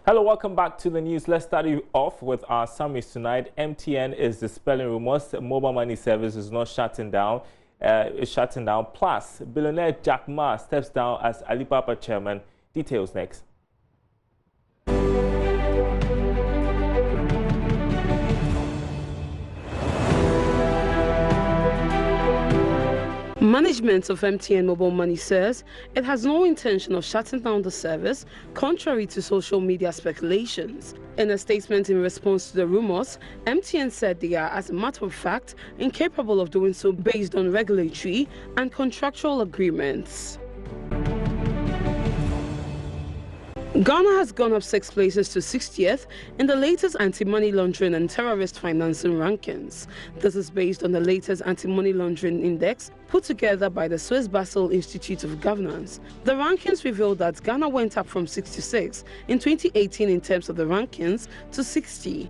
Hello, welcome back to the news. Let's start you off with our summaries tonight. MTN is dispelling rumors mobile money service is not shutting down. Plus, billionaire Jack Ma steps down as Alibaba chairman. Details next. Management of MTN Mobile Money says it has no intention of shutting down the service, contrary to social media speculations. In a statement in response to the rumors, MTN said they are, as a matter of fact, incapable of doing so based on regulatory and contractual agreements. Ghana has gone up 6 places to 60th in the latest anti-money laundering and terrorist financing rankings. This is based on the latest anti-money laundering index put together by the Swiss Basel Institute of Governance. The rankings reveal that Ghana went up from 66 in 2018 in terms of the rankings to 60.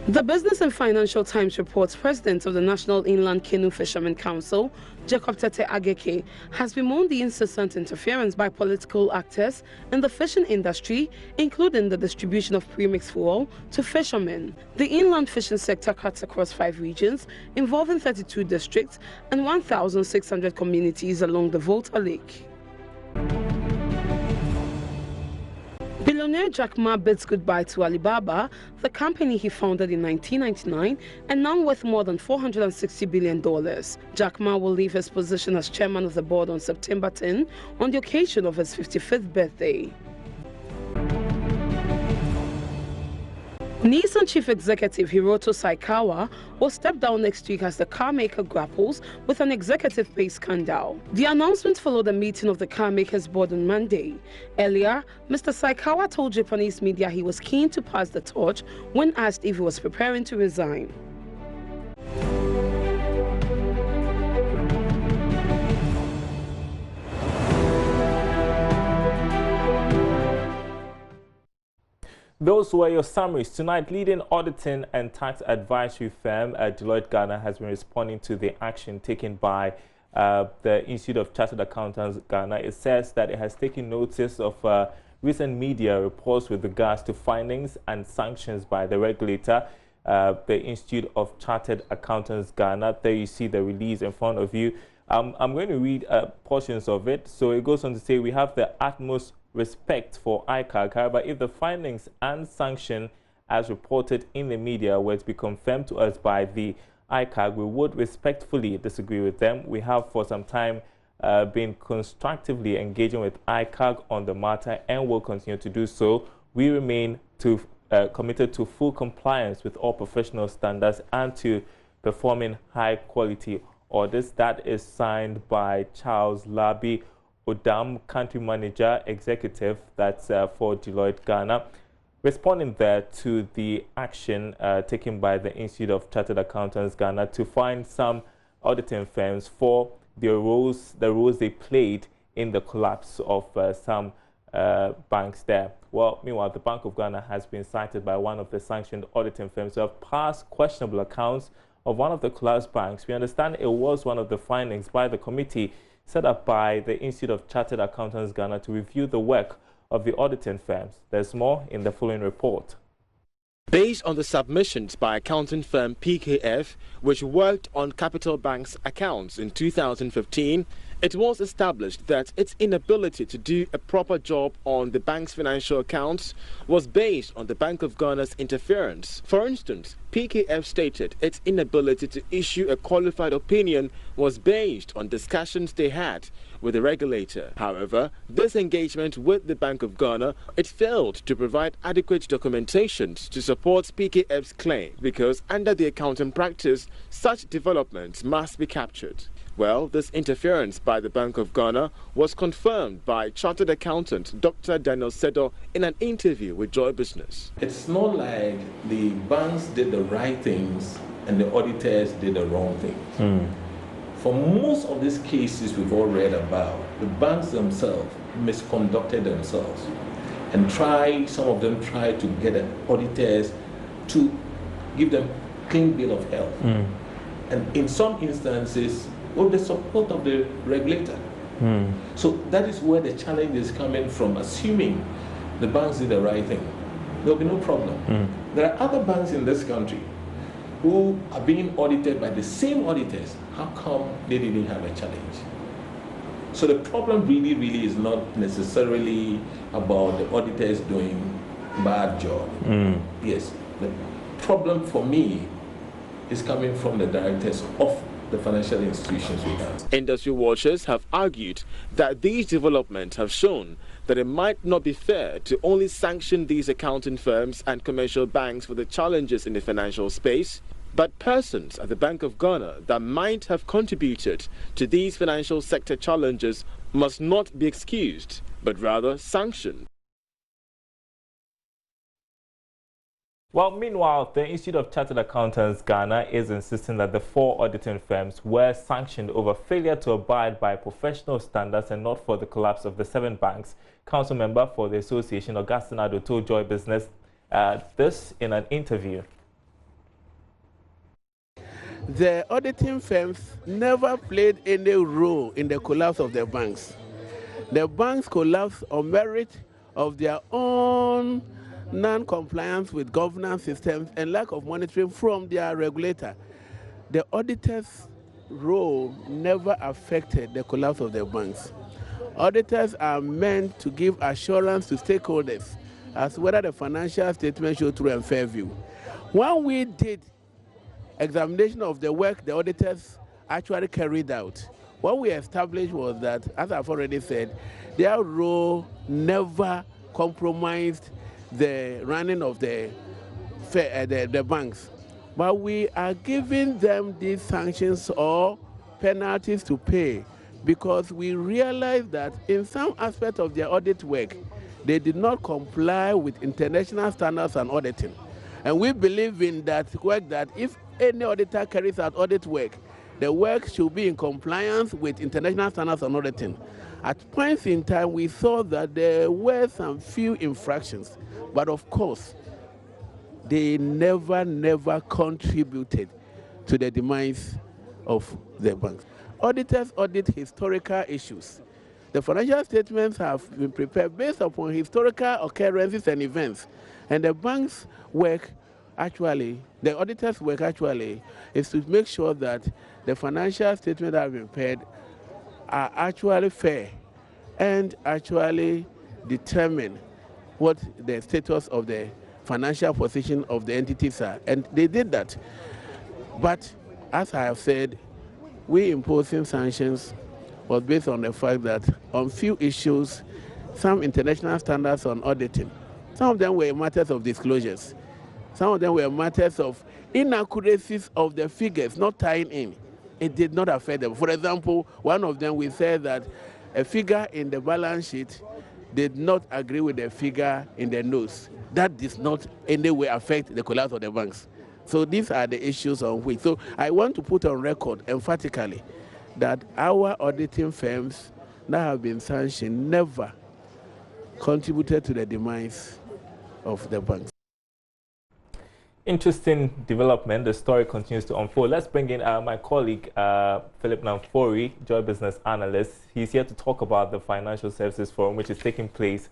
The Business and Financial Times reports President of the National Inland Canoe Fishermen Council, Jacob Tete Ageke, has bemoaned the incessant interference by political actors in the fishing industry, including the distribution of premixed fuel to fishermen. The inland fishing sector cuts across 5 regions, involving 32 districts and 1,600 communities along the Volta Lake. Billionaire Jack Ma bids goodbye to Alibaba, the company he founded in 1999 and now worth more than $460 billion. Jack Ma will leave his position as chairman of the board on September 10 on the occasion of his 55th birthday. Nissan Chief Executive Hiroto Saikawa will step down next week as the car maker grapples with an executive pay scandal. The announcement followed a meeting of the car makers board on Monday. Earlier, Mr. Saikawa told Japanese media he was keen to pass the torch when asked if he was preparing to resign. Those were your summaries. Tonight, leading auditing and tax advisory firm Deloitte Ghana has been responding to the action taken by the Institute of Chartered Accountants Ghana. It says that it has taken notice of recent media reports with regards to findings and sanctions by the regulator, the Institute of Chartered Accountants Ghana. There you see the release in front of you. I'm going to read portions of it. So it goes on to say we have the utmost respect for ICAG. However, if the findings and sanction as reported in the media were to be confirmed to us by the ICAG, we would respectfully disagree with them. We have for some time been constructively engaging with ICAG on the matter and will continue to do so. We remain committed to full compliance with all professional standards and to performing high quality audits. That is signed by Charles Labi Odam, Country Manager Executive, that's for Deloitte Ghana, responding there to the action taken by the Institute of Chartered Accountants Ghana to find some auditing firms for the roles they played in the collapse of some banks there. Well, meanwhile, the Bank of Ghana has been cited by one of the sanctioned auditing firms to have passed questionable accounts of one of the collapsed banks. We understand it was one of the findings by the committee set up by the Institute of Chartered Accountants Ghana to review the work of the auditing firms. There's more in the following report. Based on the submissions by accounting firm PKF, which worked on Capital Bank's accounts in 2015, it was established that its inability to do a proper job on the bank's financial accounts was based on the Bank of Ghana's interference. For instance, PKF stated its inability to issue a qualified opinion was based on discussions they had with the regulator. However, this engagement with the Bank of Ghana, it failed to provide adequate documentations to support PKF's claim because under the accounting practice, such developments must be captured. Well, this interference by the Bank of Ghana was confirmed by Chartered Accountant Dr. Daniel Sedo in an interview with Joy Business. It's not like the banks did the right things and the auditors did the wrong things. For most of these cases we've all read about, the banks themselves misconducted themselves and some of them tried to get the auditors to give them clean bill of health. And in some instances, with the support of the regulator. So that is where the challenge is coming from, assuming the banks did the right thing. There will be no problem. There are other banks in this country who are being audited by the same auditors. How come they didn't have a challenge? So the problem really is not necessarily about the auditors doing bad job. Yes, the problem for me is coming from the directors of the financial institutions we have. Industry watchers have argued that these developments have shown that it might not be fair to only sanction these accounting firms and commercial banks for the challenges in the financial space, but persons at the Bank of Ghana that might have contributed to these financial sector challenges must not be excused, but rather sanctioned. Well, meanwhile, the Institute of Chartered Accountants Ghana is insisting that the 4 auditing firms were sanctioned over failure to abide by professional standards and not for the collapse of the 7 banks. Council member for the association, Augustine Ado, told Joy Business this in an interview. The auditing firms never played any role in the collapse of the banks. The banks collapsed on merit of their own non-compliance with governance systems and lack of monitoring from their regulator. The auditors' role never affected the collapse of the banks. Auditors are meant to give assurance to stakeholders as to whether the financial statements show true and fair view. When we did examination of the work the auditors actually carried out, what we established was that, as I've already said, their role never compromised the running of the banks. But we are giving them these sanctions or penalties to pay because we realize that in some aspect of their audit work, they did not comply with international standards and auditing. And we believe in that work that if any auditor carries out audit work, the work should be in compliance with international standards and auditing. At points in time, we saw that there were some few infractions, but of course, they never contributed to the demise of the banks. Auditors audit historical issues. The financial statements have been prepared based upon historical occurrences and events, and the bank's work actually, the auditor's work actually, is to make sure that the financial statements that have been prepared are actually fair and actually determine what the status of the financial position of the entities are. And they did that. But as I have said, we imposing sanctions was based on the fact that on few issues, some international standards on auditing, some of them were matters of disclosures. Some of them were matters of inaccuracies of the figures, not tying in. It did not affect them. For example, one of them, we said that a figure in the balance sheet did not agree with the figure in the notes. That does not in any way affect the collapse of the banks. So these are the issues on which. So I want to put on record emphatically that our auditing firms that have been sanctioned never contributed to the demise of the banks. Interesting development. The story continues to unfold. Let's bring in my colleague, Philip Namfori, Joy Business Analyst. He's here to talk about the Financial Services Forum, which is taking place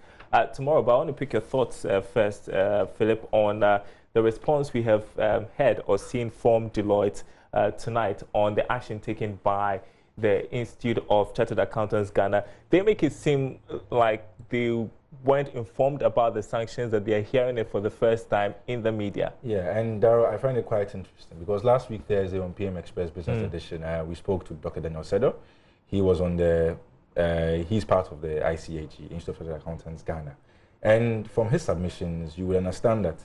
tomorrow. But I want to pick your thoughts first, Philip, on the response we have heard or seen from Deloitte tonight on the action taken by the Institute of Chartered Accountants Ghana. They make it seem like they weren't informed about the sanctions, that they are hearing it for the first time in the media. Yeah, and Darryl, I find it quite interesting because last week Thursday on PM Express Business Edition, we spoke to Dr. Daniel Sedo. He was on the, he's part of the ICAG, Institute of Chartered Accountants Ghana. And from his submissions, you will understand that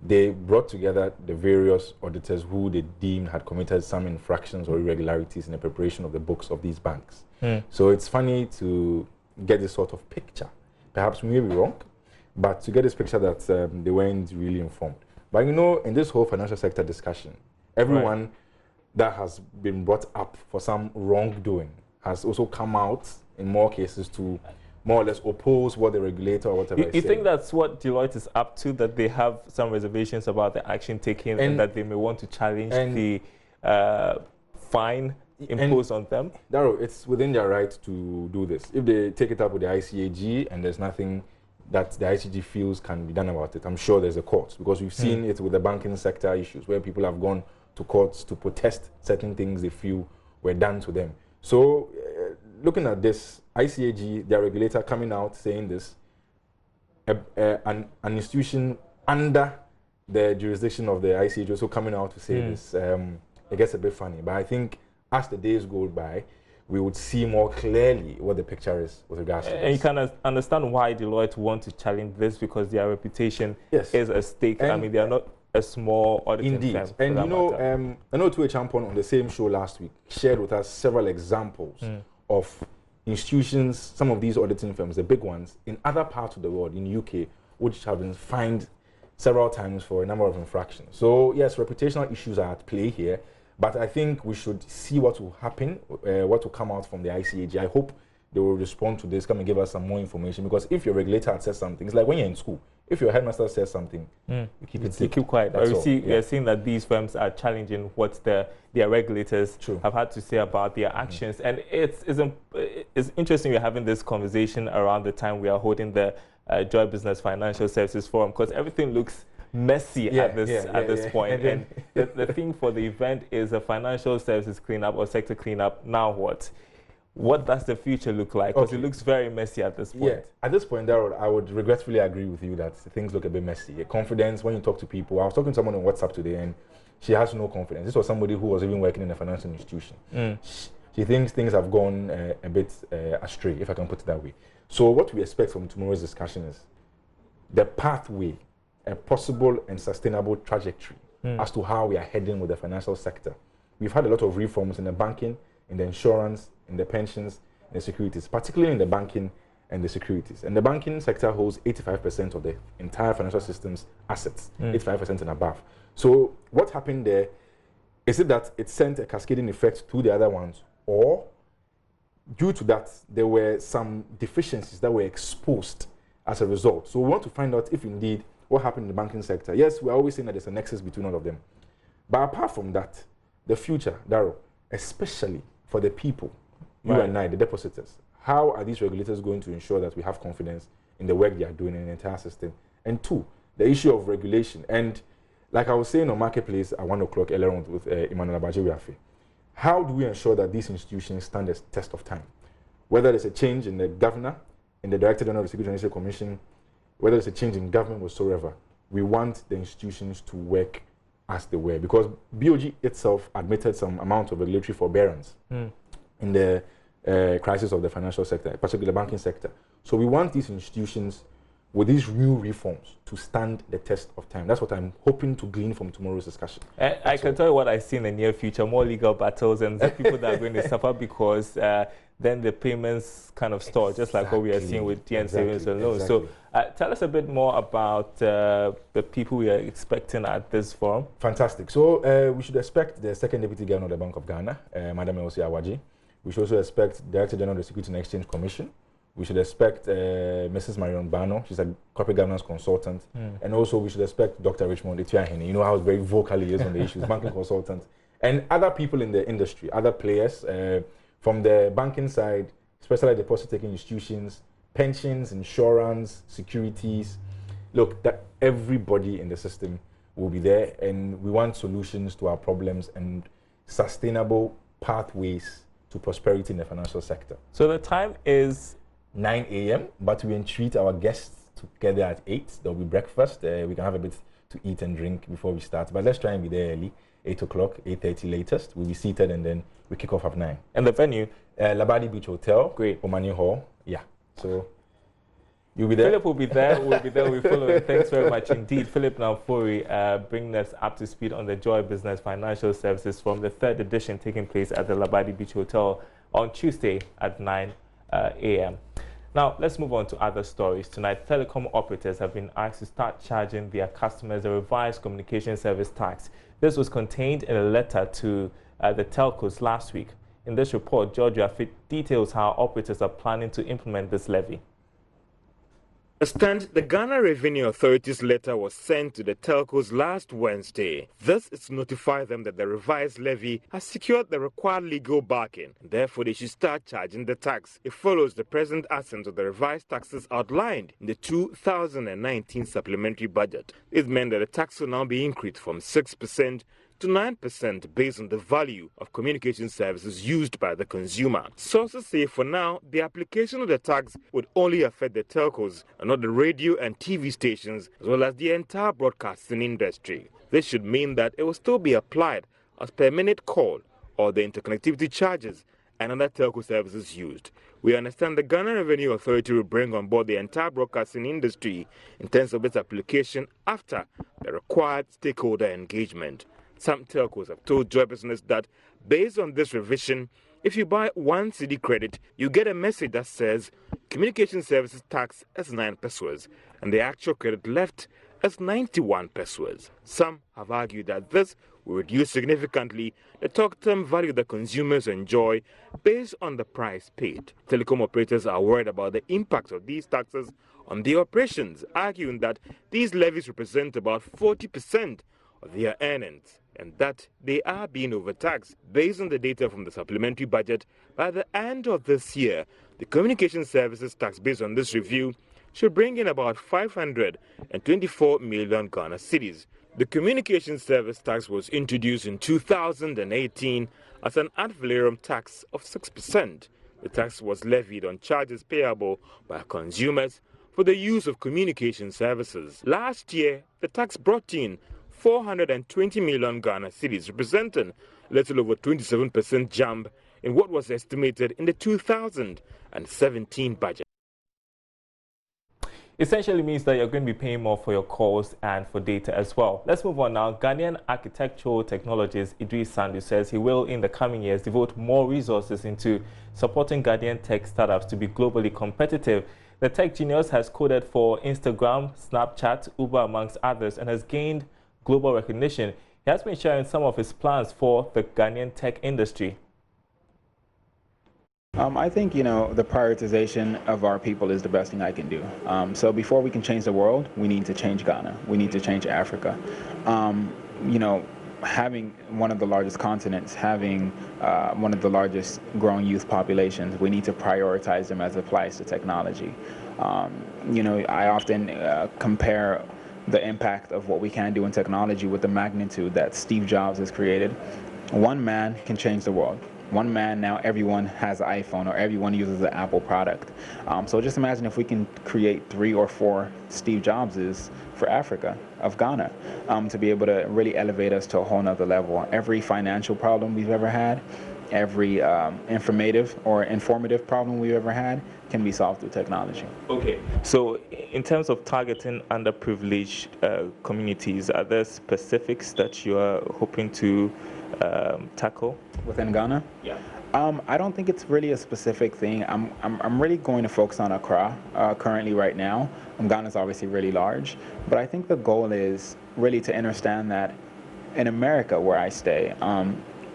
they brought together the various auditors who they deemed had committed some infractions or irregularities in the preparation of the books of these banks. So it's funny to get this sort of picture. Perhaps we may be wrong, but to get this picture that they weren't really informed. But you know, in this whole financial sector discussion, everyone that has been brought up for some wrongdoing has also come out in more cases to more or less oppose what the regulator or whatever You think that's what Deloitte is up to, that they have some reservations about the action taken and that they may want to challenge the fine imposed on them? Darrow, it's within their right to do this. If they take it up with the ICAG and there's nothing that the ICG feels can be done about it, I'm sure there's a court, because we've seen it with the banking sector issues where people have gone to courts to protest certain things they feel were done to them. So looking at this, ICAG, their regulator, coming out saying this, an institution under the jurisdiction of the ICAG also coming out to say this, it gets a bit funny. But I think as the days go by, we would see more clearly what the picture is with regards to this. And you can understand why Deloitte want to challenge this, because their reputation is at stake. And I mean, they are not a small auditing firm. And you know, I know Tue Champon on the same show last week shared with us several examples of institutions, some of these auditing firms, the big ones, in other parts of the world, in UK, which have been fined several times for a number of infractions. So yes, reputational issues are at play here, but I think we should see what will happen, what will come out from the ICAG. I hope they will respond to this, come and give us some more information, because if your regulator had said something, it's like when you're in school, if your headmaster says something, you keep it you keep quiet. That's we are seeing that these firms are challenging what their regulators have had to say about their actions. And it's interesting we're having this conversation around the time we are holding the Joy Business Financial Services Forum, because everything looks messy at this point. And the thing for the event is a financial services cleanup or sector cleanup. Now what? What does the future look like? Because it looks very messy at this point. Yeah, at this point, Darrell, I would regretfully agree with you that things look a bit messy. Confidence, when you talk to people, I was talking to someone on WhatsApp today, and she has no confidence. This was somebody who was even working in a financial institution. She thinks things have gone a bit astray, if I can put it that way. So what we expect from tomorrow's discussion is the pathway, a possible and sustainable trajectory as to how we are heading with the financial sector. We've had a lot of reforms in the banking, in the insurance, in the pensions, in the securities, particularly in the banking and the securities. And the banking sector holds 85% of the entire financial system's assets, 85% and above. So what happened there, is it that it sent a cascading effect to the other ones, or due to that, there were some deficiencies that were exposed as a result? So we want to find out if indeed what happened in the banking sector. Yes, we're always saying that there's a nexus between all of them. But apart from that, the future, Darrow, especially for the people, you and I, the depositors, how are these regulators going to ensure that we have confidence in the work they are doing in the entire system? And two, the issue of regulation. And like I was saying on Marketplace at 1 o'clock earlier on with Emmanuel Abajewiafe, how do we ensure that these institutions stand the test of time? Whether there's a change in the governor, in the Director General of the Securities and Exchange Commission, whether there's a change in government whatsoever, we want the institutions to work as they were. Because BOG itself admitted some amount of regulatory forbearance in the crisis of the financial sector, particularly the banking sector. So we want these institutions with these new reforms to stand the test of time. That's what I'm hoping to glean from tomorrow's discussion. I can tell you what I see in the near future, more legal battles and the people that are going to suffer because then the payments kind of stall, just like what we are seeing with DN savings and loans. So tell us a bit more about the people we are expecting at this forum. Fantastic. So we should expect the Second Deputy Governor of the Bank of Ghana, Madam Elsie Awaji. We should also expect Director General of the Securities and Exchange Commission. We should expect Mrs. Marion Bano, she's a corporate governance consultant. And also we should expect Dr. Richmond Etiahene, you know how very vocal he is on the issues, banking consultant. And other people in the industry, other players from the banking side, especially deposit-taking institutions, pensions, insurance, securities. Look, that everybody in the system will be there, and we want solutions to our problems and sustainable pathways to prosperity in the financial sector. So the time is 9 a.m., but we entreat our guests together at 8. There'll be breakfast. We can have a bit to eat and drink before we start. But let's try and be there early, 8 o'clock, 8:30 latest. We'll be seated and then we kick off at 9. And the venue? Labadi Beach Hotel. Great. Omani Hall. Yeah. So you'll be there? Philip will be there. We'll be there. We'll follow it. Thanks very much indeed. Philip Namfori bringing us up to speed on the Joy Business Financial Services from the 3rd edition taking place at the Labadi Beach Hotel on Tuesday at 9 a.m. Now, let's move on to other stories. Tonight, telecom operators have been asked to start charging their customers a revised communication service tax. This was contained in a letter to the telcos last week. In this report, George Yafit details how operators are planning to implement this levy. Understand, the Ghana Revenue Authority's letter was sent to the telcos last Wednesday. This is to notify them that the revised levy has secured the required legal backing, and therefore they should start charging the tax. It follows the present absence of the revised taxes outlined in the 2019 supplementary budget. It meant that the tax will now be increased from 6% to 9% based on the value of communication services used by the consumer. Sources say for now, the application of the tax would only affect the telcos and not the radio and TV stations, as well as the entire broadcasting industry. This should mean that it will still be applied as per minute call or the interconnectivity charges and other telco services used. We understand the Ghana Revenue Authority will bring on board the entire broadcasting industry in terms of its application after the required stakeholder engagement. Some telcos have told Joy Business that based on this revision, if you buy 1 cedi credit, you get a message that says communication services tax as 9 pesos and the actual credit left as 91 pesos. Some have argued that this will reduce significantly the talk-term value that consumers enjoy based on the price paid. Telecom operators are worried about the impact of these taxes on their operations, arguing that these levies represent about 40% of their earnings, and that they are being overtaxed. Based on the data from the supplementary budget, by the end of this year, the communication services tax based on this review should bring in about 524 million Ghana cedis. The communication service tax was introduced in 2018 as an ad valorem tax of 6%. The tax was levied on charges payable by consumers for the use of communication services. Last year, the tax brought in 420 million Ghana cedis, representing a little over 27% jump in what was estimated in the 2017 budget. Essentially means that you're going to be paying more for your calls and for data as well. Let's move on now. Ghanaian architectural technologist Idris Sandu says he will, in the coming years, devote more resources into supporting Ghanaian tech startups to be globally competitive. The tech genius has coded for Instagram, Snapchat, Uber, amongst others, and has gained global recognition. He has been sharing some of his plans for the Ghanaian tech industry. I think, the prioritization of our people is the best thing I can do. So before we can change the world, we need to change Ghana. We need to change Africa. Having one of the largest continents, having one of the largest growing youth populations, we need to prioritize them as it applies to technology. I often compare the impact of what we can do in technology with the magnitude that Steve Jobs has created. One man can change the world. One man, now everyone has an iPhone or everyone uses an Apple product. So just imagine if we can create 3 or 4 Steve Jobses for Africa, of Ghana, to be able to really elevate us to a whole nother level. Every financial problem we've ever had, every informative problem we've ever had can be solved through technology. Okay, so in terms of targeting underprivileged communities, are there specifics that you are hoping to tackle? Within Ghana? Yeah. I don't think it's really a specific thing. I'm really going to focus on Accra currently right now. Ghana's obviously really large, but I think the goal is really to understand that in America, where I stay,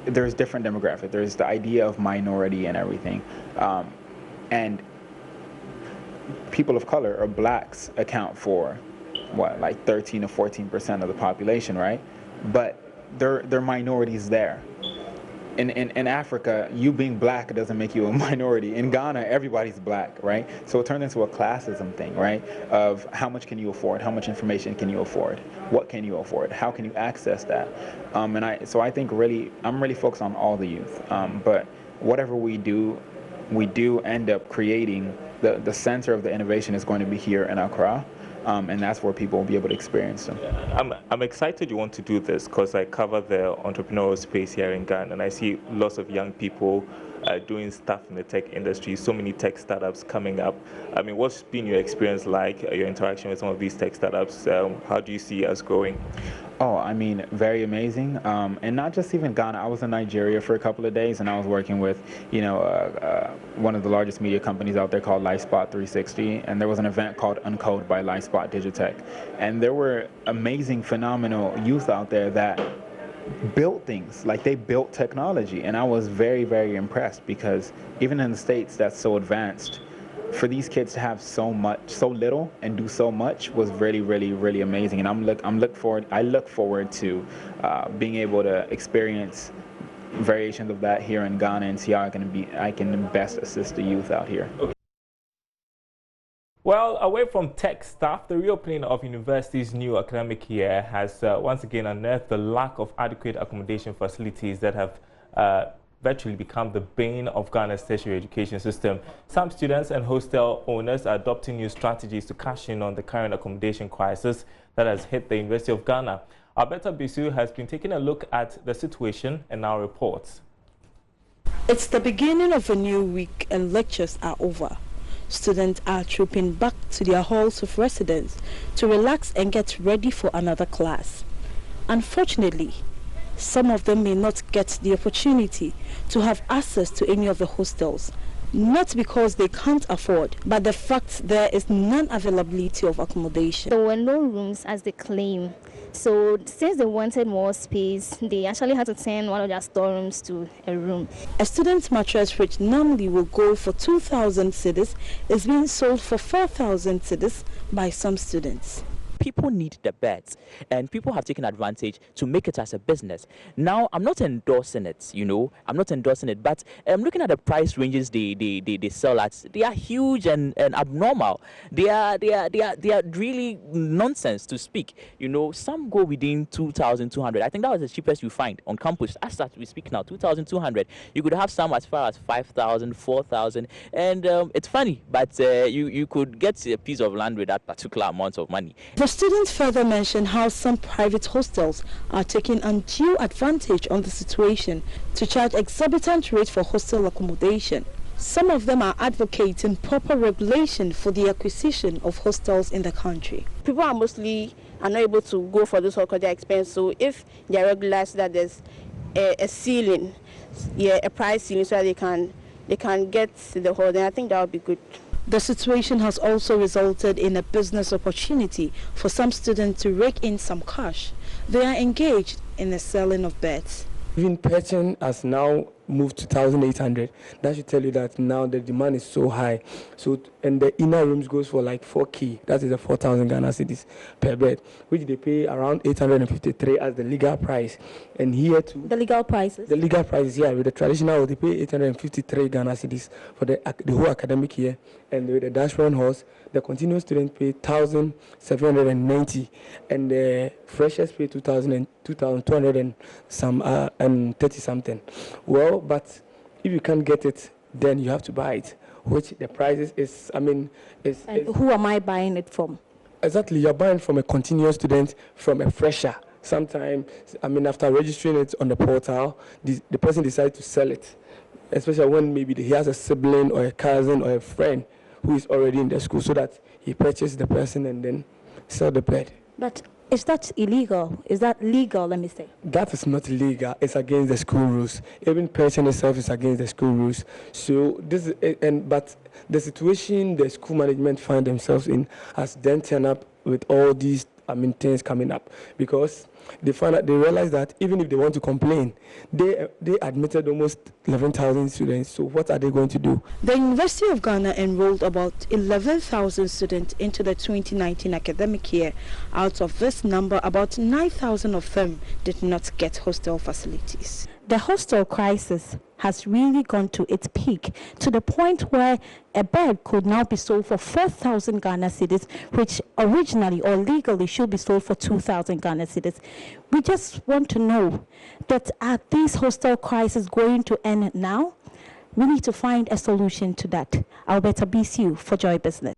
there's different demographics. There's the idea of minority and everything, and people of color or blacks account for like 13 or 14% of the population, right? But they're minorities there. In Africa, you being black doesn't make you a minority. In Ghana, everybody's black, right? So it turned into a classism thing, right? Of how much can you afford? How much information can you afford? What can you afford? How can you access that? So I think I'm really focused on all the youth. But whatever we do end up creating, the center of the innovation is going to be here in Accra. And that's where people will be able to experience them. I'm excited you want to do this because I cover the entrepreneurial space here in Ghana, and I see lots of young people doing stuff in the tech industry, so many tech startups coming up. I mean, what's been your experience like, your interaction with some of these tech startups? How do you see us growing? Oh, I mean, very amazing. And not just even Ghana. I was in Nigeria for a couple of days, and I was working with, one of the largest media companies out there called LifeSpot 360, and there was an event called Uncode by LifeSpot Digitech. And there were amazing, phenomenal youth out there that built things, like they built technology. And I was very, very impressed because even in the States that's so advanced, for these kids to have so little and do so much was really, really, really amazing. And I look forward to being able to experience variations of that here in Ghana and see how I can best assist the youth out here. Okay. Well, away from tech stuff, the reopening of universities' new academic year has once again unearthed the lack of adequate accommodation facilities that have virtually become the bane of Ghana's tertiary education system. Some students and hostel owners are adopting new strategies to cash in on the current accommodation crisis that has hit the University of Ghana. Alberta Bisu has been taking a look at the situation and now reports. It's the beginning of a new week and lectures are over. Students are trooping back to their halls of residence to relax and get ready for another class. Unfortunately, some of them may not get the opportunity to have access to any of the hostels, not because they can't afford, but the fact there is non-availability of accommodation. There were no rooms as they claim. So since they wanted more space, they actually had to turn one of their storerooms to a room. A student's mattress, which normally will go for 2,000 cedis, is being sold for 4,000 cedis by some students. People need the beds, and people have taken advantage to make it as a business. Now, I'm not endorsing it, I'm not endorsing it, but I'm looking at the price ranges they sell at. They are huge and abnormal. They are really nonsense to speak. Some go within 2,200. I think that was the cheapest you find on campus. As we speak now, 2,200. You could have some as far as 5,000, 4,000, and it's funny, but you could get a piece of land with that particular amount of money. The students further mentioned how some private hostels are taking undue advantage on the situation to charge exorbitant rates for hostel accommodation. Some of them are advocating proper regulation for the acquisition of hostels in the country. People are mostly unable to go for this because they're expensive. So if they regulate that there's a ceiling, a price ceiling, so that they can get the whole, then I think that would be good. The situation has also resulted in a business opportunity for some students to rake in some cash. They are engaged in the selling of beds. Even purchasing has now moved to 1,800. That should tell you that now the demand is so high. And the inner rooms goes for like 4K. That is the 4,000 Ghana cedis per bed, which they pay around 853 as the legal price. And here too, the legal prices. The legal prices, yeah, with the traditional they pay 853 Ghana cedis for the whole academic year. And with the dashboard horse, the continuous student pay 1,790, and the freshers pay 2,200 and some and 30 something. Well, but if you can't get it, then you have to buy it, which the prices is, And who am I buying it from? Exactly, you're buying from a continuous student, from a fresher. Sometimes, after registering it on the portal, the person decides to sell it, especially when maybe he has a sibling or a cousin or a friend who is already in the school, so that he purchases the person and then sell the bed. But is that illegal? Is that legal, let me say? That is not legal. It's against the school rules. Even purchasing itself is against the school rules. So but the situation the school management find themselves in has then turned up with all these things coming up, because they realize that even if they want to complain, they admitted almost 11,000 students. So what are they going to do? The University of Ghana enrolled about 11,000 students into the 2019 academic year. Out of this number, about 9,000 of them did not get hostel facilities. The hostel crisis has really gone to its peak, to the point where a bed could now be sold for 4,000 Ghana cedis, which originally or legally should be sold for 2,000 Ghana cedis. We just want to know that, are these hostel crises going to end now? We need to find a solution to that. Alberta BCU for Joy Business.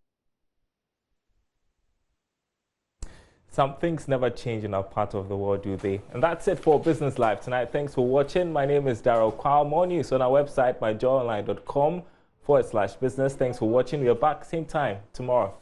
Some things never change in our part of the world, do they? And that's it for Business Live tonight. Thanks for watching. My name is Darrell Kwao. More news on our website, myjoyonline.com/business. Thanks for watching. We are back same time tomorrow.